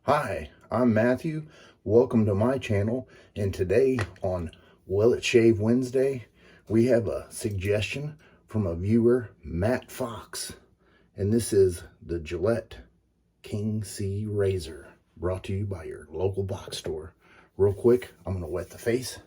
Hi, I'm Matthew. Welcome to my channel. And today on Will It Shave Wednesday, we have a suggestion from a viewer, Matt Fox. And this is the Gillette King C Razor, brought to you by your local box store. Real quick, I'm going to wet the face.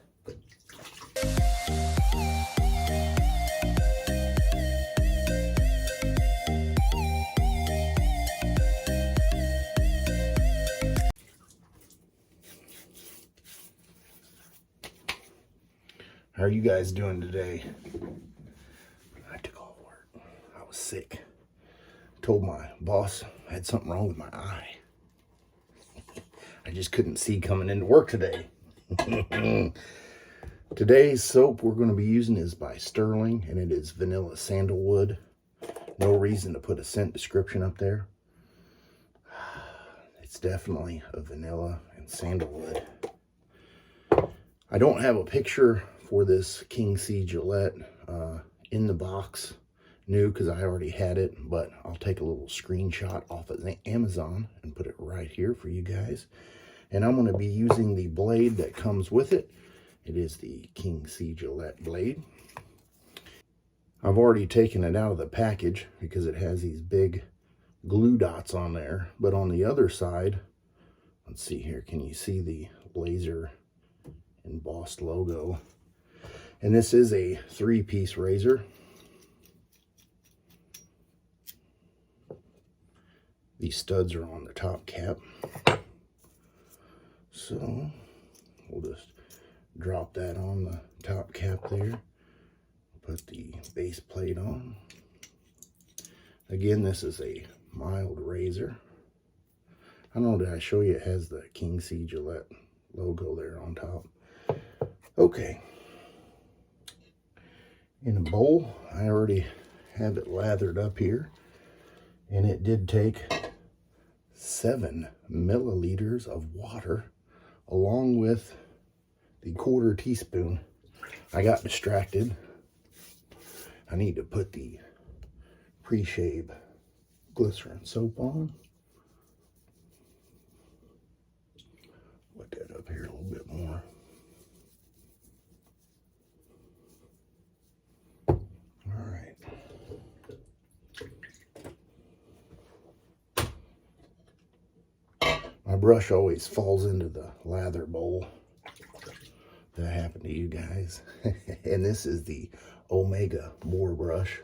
How are you guys doing today? I took off work. I was sick. Told my boss I had something wrong with my eye. I just couldn't see coming into work today. Today's soap we're going to be using is by Stirling, and it is vanilla sandalwood. No reason to put a scent description up there. It's definitely a vanilla and sandalwood. I don't have a picture for this King C Gillette in the box new because I already had it, but I'll take a little screenshot off of Amazon and put it right here for you guys. And I'm going to be using the blade that comes with it. It is the King C Gillette blade. I've already taken it out of the package because it has these big glue dots on there. But on the other side, let's see here, can you see the laser embossed logo? And this is a 3-piece razor. These studs are on the top cap. So we'll just drop that on the top cap there. Put the base plate on. Again, this is a mild razor. I don't know, did I show you it has the King C Gillette logo there on top? Okay. In a bowl, I already have it lathered up here. And it did take 7 milliliters of water along with the 1/4 teaspoon. I got distracted. I need to put the pre-shave glycerin soap on. Put that up here a little bit more. All right. My brush always falls into the lather bowl. That happened to you guys. And this is the Omega Boar brush.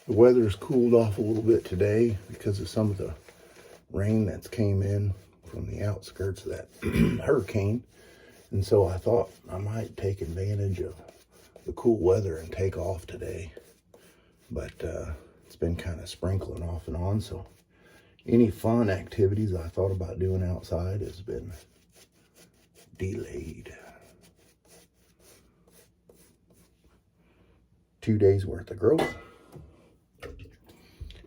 The weather's cooled off a little bit today because of some of the rain that's came in from the outskirts of that hurricane. And so I thought I might take advantage of the cool weather and take off today. But it's been kind of sprinkling off and on, so any fun activities I thought about doing outside has been delayed. 2 days worth of growth.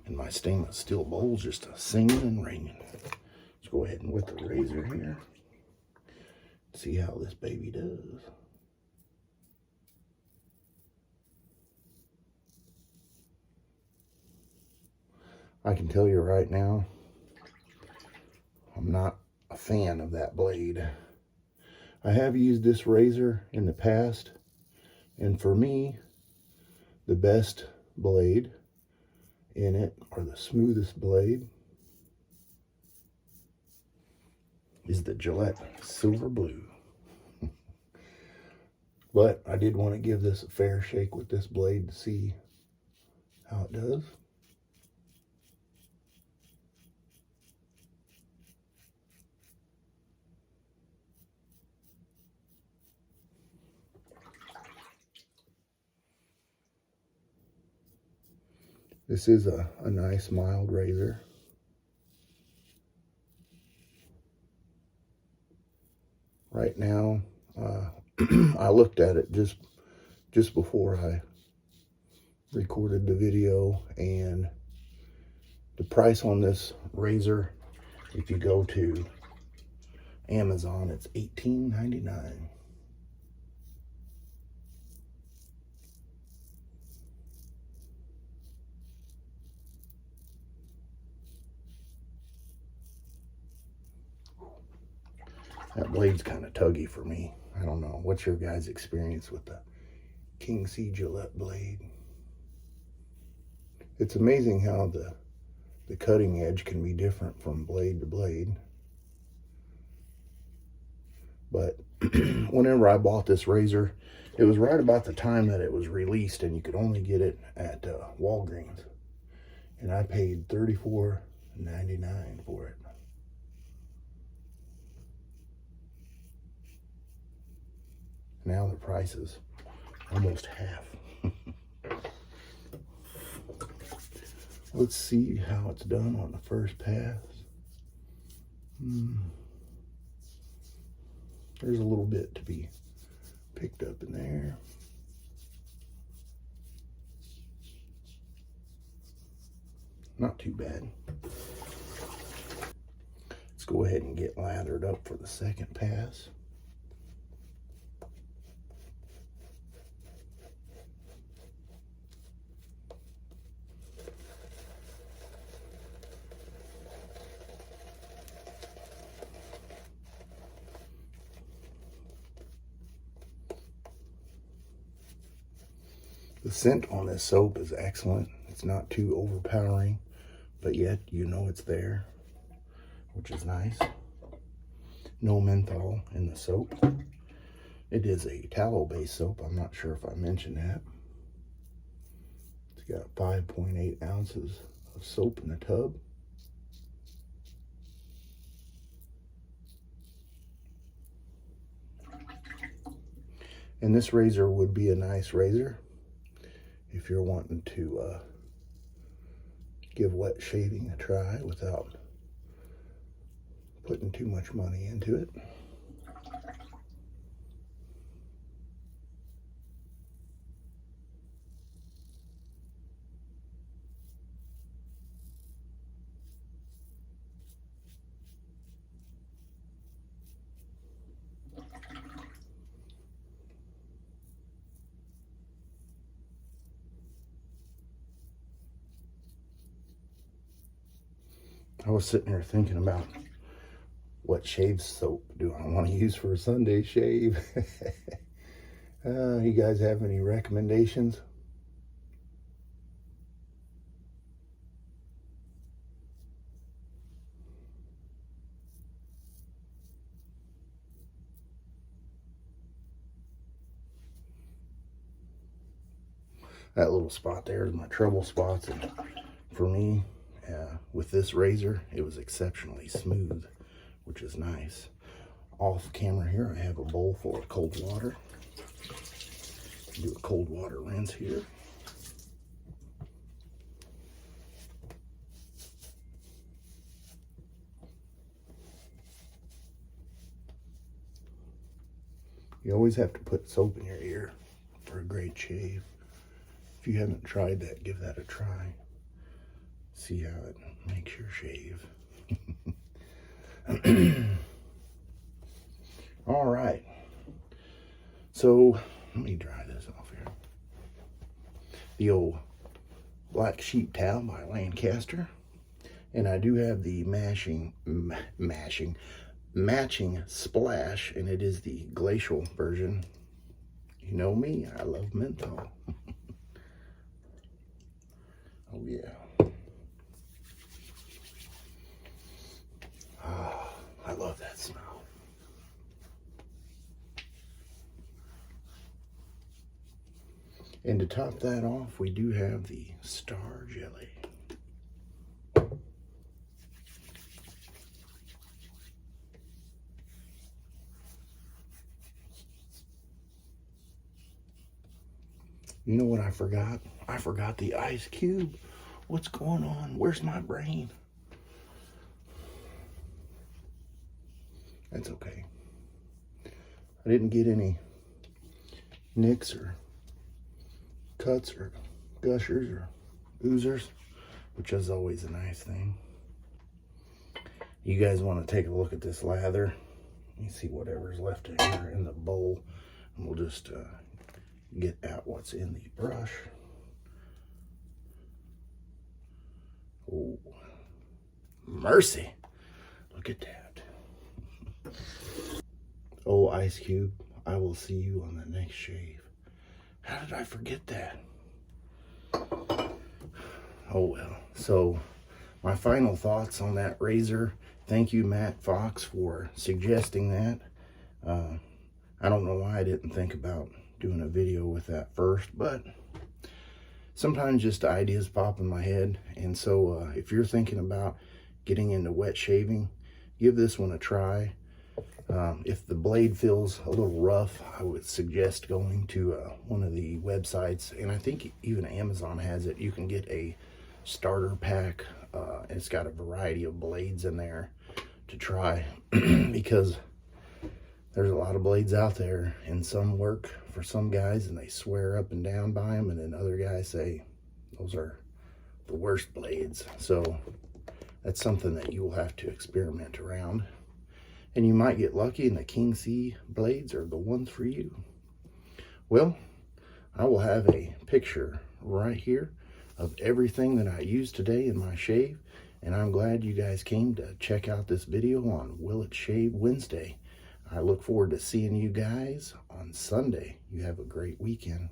And my stainless steel bowl's just a singing and ringing. Let's go ahead and wet the razor here. See how this baby does. I can tell you right now, I'm not a fan of that blade. I have used this razor in the past, and for me, the best blade in it, or the smoothest blade, is the Gillette Silver Blue. But I did want to give this a fair shake with this blade to see how it does. This is a nice mild razor. Right now, I looked at it just before I recorded the video, and the price on this razor, if you go to Amazon, it's $18.99. That blade's kind of tuggy for me. I don't know. What's your guys' experience with the King C Gillette blade? It's amazing how the cutting edge can be different from blade to blade. But whenever I bought this razor, it was right about the time that it was released, and you could only get it at Walgreens. And I paid $34.99 for it. Now the price is almost half. Let's see how it's done on the first pass. There's a little bit to be picked up in there. Not too bad. Let's go ahead and get lathered up for the second pass. The scent on this soap is excellent. It's not too overpowering, but yet you know it's there, which is nice. No menthol in the soap. It is a tallow-based soap. I'm not sure if I mentioned that. It's got 5.8 ounces of soap in the tub. And this razor would be a nice razor if you're wanting to give wet shaving a try without putting too much money into it. I was sitting here thinking about what shave soap do I want to use for a Sunday shave. You guys have any recommendations? That little spot there is my trouble spots, and for me, with this razor, it was exceptionally smooth, which is nice. Off camera here, I have a bowl full of cold water. Do a cold water rinse here. You always have to put soap in your ear for a great shave. If you haven't tried that, give that a try. See how it makes your shave. All right. So let me dry this off here. The old black sheep towel by Lancaster. And I do have the matching splash, and it is the glacial version. You know me, I love menthol. Oh yeah. Oh, I love that smell. And to top that off, we do have the Star Jelly. You know what I forgot? I forgot the ice cube. What's going on? Where's my brain? That's okay. I didn't get any nicks or cuts or gushers or oozers, which is always a nice thing. You guys want to take a look at this lather? You see whatever's left in here in the bowl, and we'll just get out what's in the brush. Oh, mercy. Look at that. Oh, Ice Cube, I will see you on the next shave. How did I forget that? Oh well. So my final thoughts on that razor. Thank you, Matt Fox, for suggesting that. I don't know why I didn't think about doing a video with that first, but sometimes just ideas pop in my head. And so if you're thinking about getting into wet shaving, give this one a try. If the blade feels a little rough, I would suggest going to one of the websites, and I think even Amazon has it. You can get a starter pack, and it's got a variety of blades in there to try because there's a lot of blades out there, and some work for some guys and they swear up and down by them, and then other guys say those are the worst blades. So that's something that you will have to experiment around, and you might get lucky and the King C blades are the ones for you. Well, I will have a picture right here of everything that I used today in my shave, and I'm glad you guys came to check out this video on Will It Shave Wednesday. I look forward to seeing you guys on Sunday. You have a great weekend.